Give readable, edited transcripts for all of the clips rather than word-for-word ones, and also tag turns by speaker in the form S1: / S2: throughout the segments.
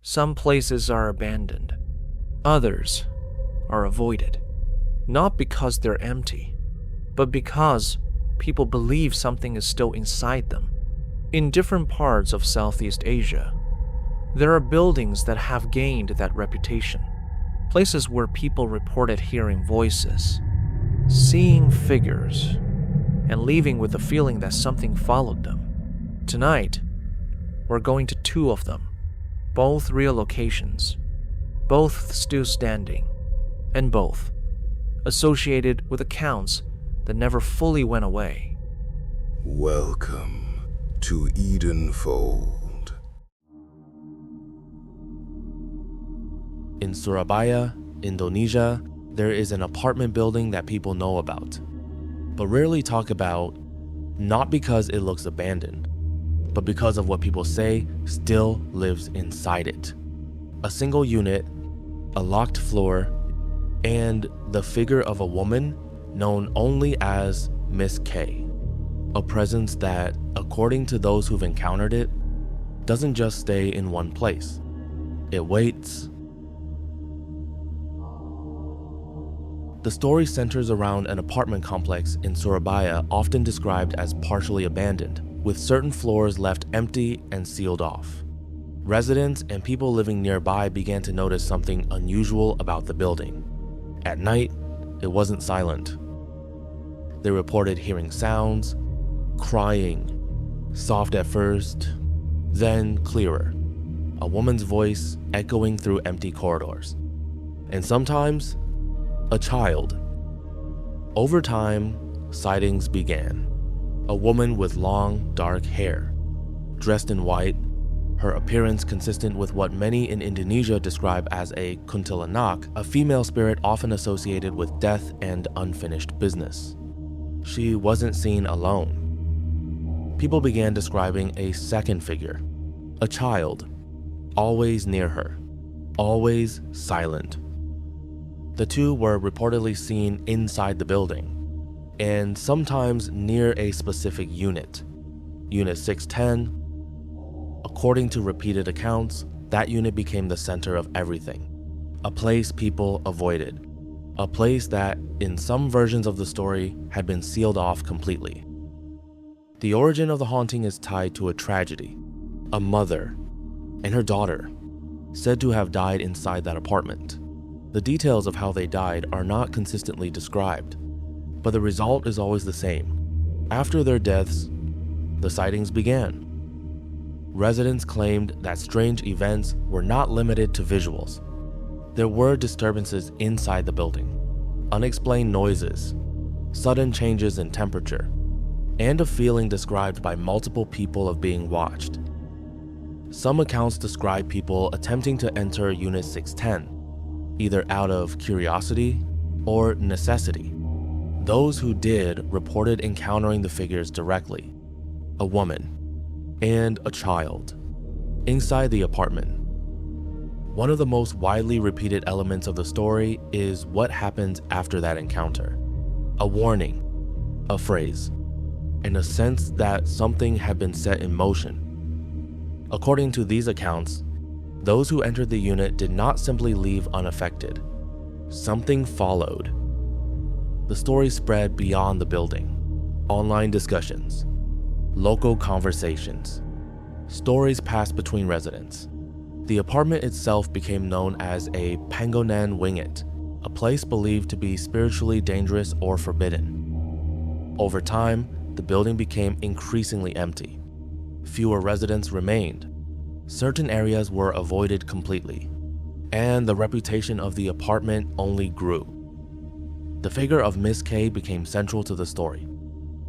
S1: Some places are abandoned. Others are avoided. Not because they're empty, but because people believe something is still inside them. In different parts of Southeast Asia, there are buildings that have gained that reputation. Places where people reported hearing voices, seeing figures, and leaving with the feeling that something followed them. Tonight, we're going to two of them, both real locations, both still standing, and both associated with accounts that never fully went away.
S2: Welcome to Edenfold.
S3: In Surabaya, Indonesia, there is an apartment building that people know about, but rarely talk about, not because it looks abandoned, but because of what people say still lives inside it. A single unit, a locked floor, and the figure of a woman known only as Miss K. A presence that, according to those who've encountered it, doesn't just stay in one place. It waits. The story centers around an apartment complex in Surabaya, often described as partially abandoned, with certain floors left empty and sealed off. Residents and people living nearby began to notice something unusual about the building. At night, it wasn't silent. They reported hearing sounds, crying, soft at first, then clearer, a woman's voice echoing through empty corridors, and sometimes a child. Over time, sightings began. A woman with long, dark hair, dressed in white, her appearance consistent with what many in Indonesia describe as a kuntilanak, a female spirit often associated with death and unfinished business. She wasn't seen alone. People began describing a second figure, a child, always near her, always silent. The two were reportedly seen inside the building, and sometimes near a specific unit, Unit 610. According to repeated accounts, that unit became the center of everything, a place people avoided, a place that, in some versions of the story, had been sealed off completely. The origin of the haunting is tied to a tragedy. A mother and her daughter said to have died inside that apartment. The details of how they died are not consistently described, but the result is always the same. After their deaths, the sightings began. Residents claimed that strange events were not limited to visuals. There were disturbances inside the building, unexplained noises, sudden changes in temperature, and a feeling described by multiple people of being watched. Some accounts describe people attempting to enter Unit 610, either out of curiosity or necessity. Those who did reported encountering the figures directly, a woman and a child, inside the apartment. One of the most widely repeated elements of the story is what happens after that encounter. A warning, a phrase, and a sense that something had been set in motion. According to these accounts, those who entered the unit did not simply leave unaffected. Something followed. The story spread beyond the building. Online discussions, local conversations, stories passed between residents. The apartment itself became known as a Panggonan Wingit, a place believed to be spiritually dangerous or forbidden. Over time, the building became increasingly empty. Fewer residents remained. Certain areas were avoided completely, and the reputation of the apartment only grew. The figure of Miss K became central to the story,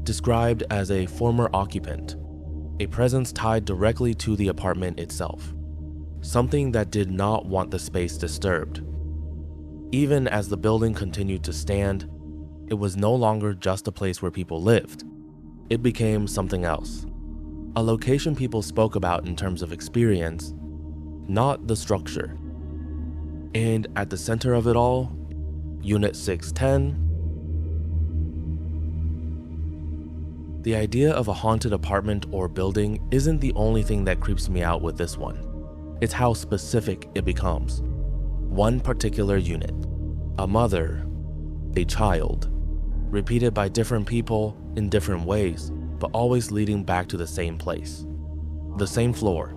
S3: described as a former occupant, a presence tied directly to the apartment itself, something that did not want the space disturbed. Even as the building continued to stand, it was no longer just a place where people lived. It became something else. A location people spoke about in terms of experience, not the structure. And at the center of it all, Unit 610. The idea of a haunted apartment or building isn't the only thing that creeps me out with this one. It's how specific it becomes. One particular unit, a mother, a child, repeated by different people in different ways, but always leading back to the same place. The same floor,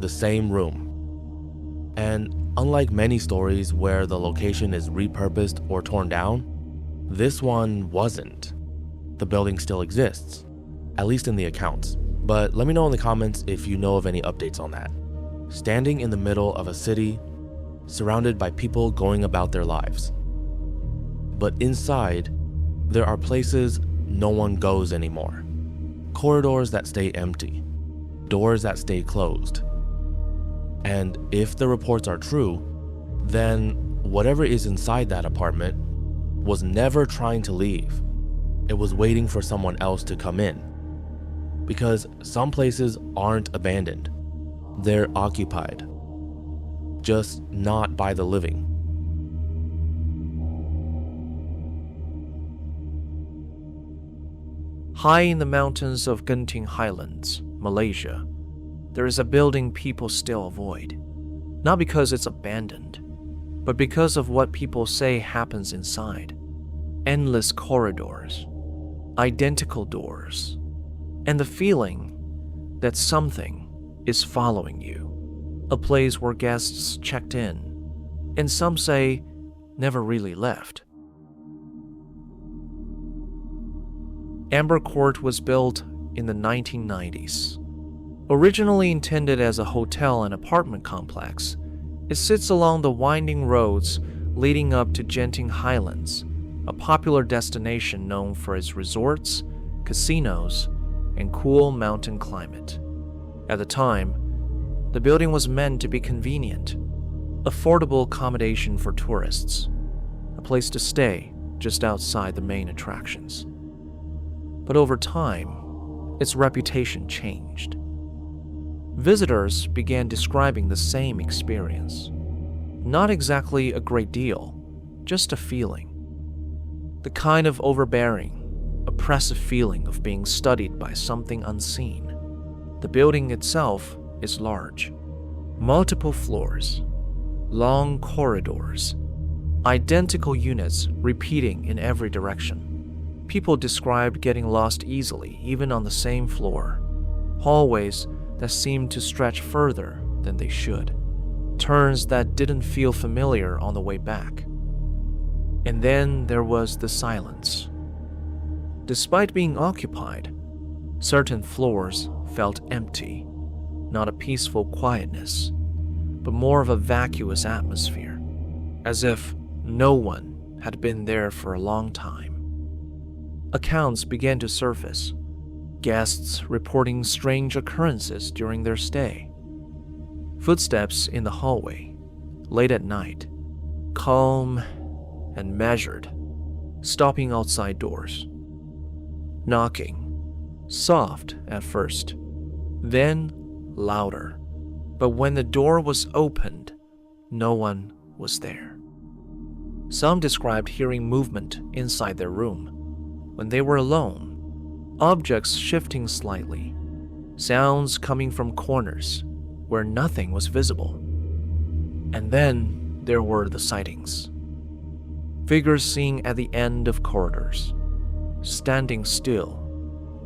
S3: the same room. And unlike many stories where the location is repurposed or torn down, this one wasn't. The building still exists, at least in the accounts. But let me know in the comments if you know of any updates on that. Standing in the middle of a city, surrounded by people going about their lives. But inside, there are places no one goes anymore. Corridors that stay empty, doors that stay closed. And if the reports are true, then whatever is inside that apartment was never trying to leave. It was waiting for someone else to come in. Because some places aren't abandoned. They're occupied. Just not by the living.
S1: High in the mountains of Genting Highlands, Malaysia, there is a building people still avoid. Not because it's abandoned, but because of what people say happens inside. Endless corridors, identical doors, and the feeling that something is following you. A place where guests checked in, and some say never really left. Amber Court was built in the 1990s. Originally intended as a hotel and apartment complex, it sits along the winding roads leading up to Genting Highlands, a popular destination known for its resorts, casinos, and cool mountain climate. At the time, the building was meant to be convenient, affordable accommodation for tourists, a place to stay just outside the main attractions. But over time, its reputation changed. Visitors began describing the same experience. Not exactly a great deal, just a feeling. The kind of overbearing, oppressive feeling of being studied by something unseen. The building itself is large. Multiple floors, long corridors, identical units repeating in every direction. People described getting lost easily, even on the same floor. Hallways that seemed to stretch further than they should. Turns that didn't feel familiar on the way back. And then there was the silence. Despite being occupied, certain floors felt empty. Not a peaceful quietness, but more of a vacuous atmosphere, as if no one had been there for a long time. Accounts began to surface, guests reporting strange occurrences during their stay. Footsteps in the hallway, late at night, calm and measured, stopping outside doors. Knocking, soft at first, then louder. But when the door was opened, no one was there. Some described hearing movement inside their room. When they were alone, objects shifting slightly, sounds coming from corners where nothing was visible. And then there were the sightings. Figures seen at the end of corridors, standing still,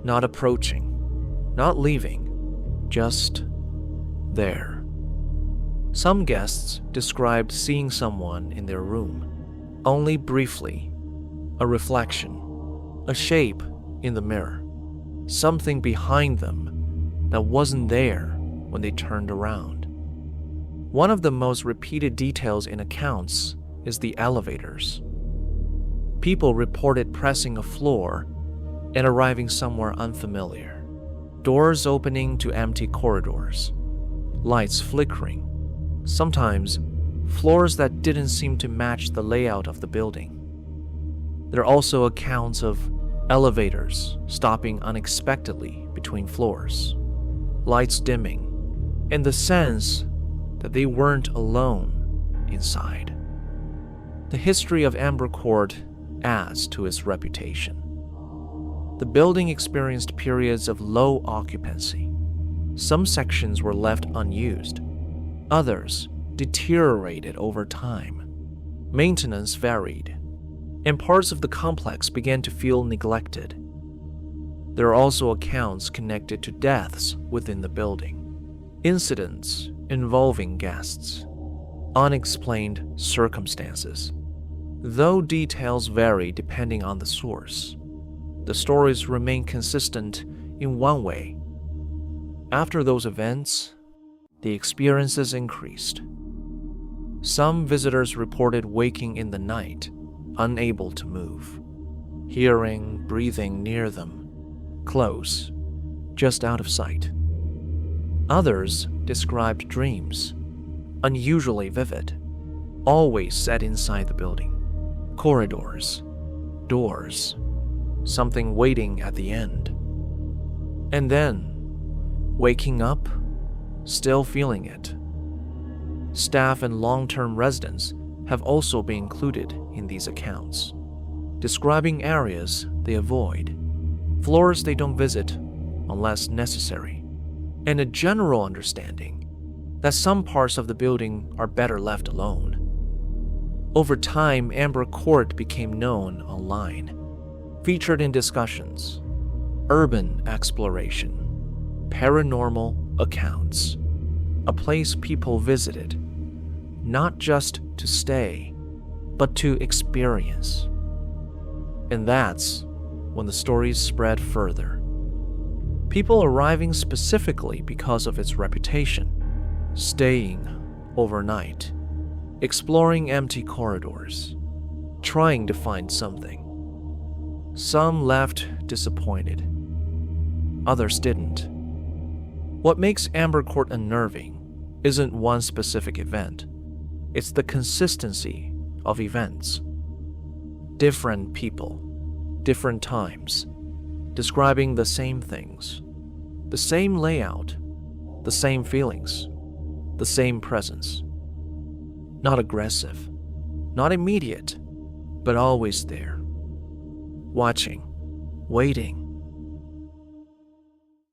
S1: not approaching, not leaving, just there. Some guests described seeing someone in their room, only briefly, a reflection, a shape in the mirror, something behind them that wasn't there when they turned around. One of the most repeated details in accounts is the elevators. People reported pressing a floor and arriving somewhere unfamiliar. Doors opening to empty corridors, lights flickering, sometimes floors that didn't seem to match the layout of the building. There are also accounts of elevators stopping unexpectedly between floors, lights dimming, and the sense that they weren't alone inside. The history of Amber Court adds to its reputation. The building experienced periods of low occupancy. Some sections were left unused, Others deteriorated over time. Maintenance varied, and parts of the complex began to feel neglected. There are also accounts connected to deaths within the building, incidents involving guests, unexplained circumstances. Though details vary depending on the source, the stories remain consistent in one way. After those events, the experiences increased. Some visitors reported waking in the night, unable to move, hearing breathing near them, close, just out of sight. Others described dreams, unusually vivid, always set inside the building. Corridors, doors, something waiting at the end. And then, waking up, still feeling it. Staff and long-term residents have also been included in these accounts, describing areas they avoid, floors they don't visit unless necessary, and a general understanding that some parts of the building are better left alone. Over time, Amber Court became known online, featured in discussions, urban exploration, paranormal accounts, a place people visited, not just to stay, but to experience. And that's when the stories spread further. People arriving specifically because of its reputation, staying overnight, exploring empty corridors, trying to find something. Some left disappointed. Others didn't. What makes Amber Court unnerving isn't one specific event. It's the consistency of events. Different people, different times, describing the same things, the same layout, the same feelings, the same presence. Not aggressive, not immediate, but always there. Watching, waiting,